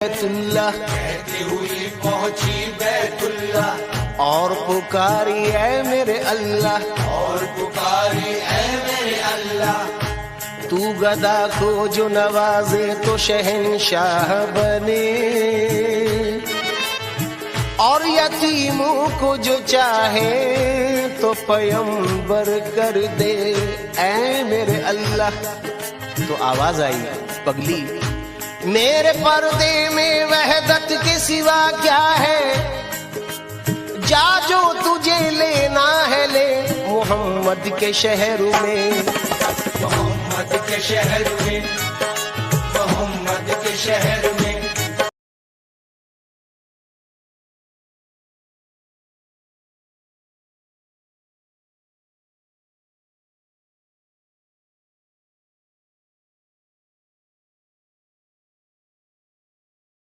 बैतुल्लाह कहती हुई पहुंची बैतुल्लाह और पुकारी ऐ मेरे अल्लाह, और पुकारी ऐ मेरे अल्लाह। तू गदा को जो नवाजे तो शहंशाह बने, और यतीमों को जो चाहे तो पैगंबर कर दे ऐ मेरे अल्लाह। तो आवाज आई, पगली मेरे पर्दे में वहदत के सिवा क्या है, जा जो तुझे लेना है ले मोहम्मद के शहर में, मोहम्मद के शहर में, मोहम्मद के शहर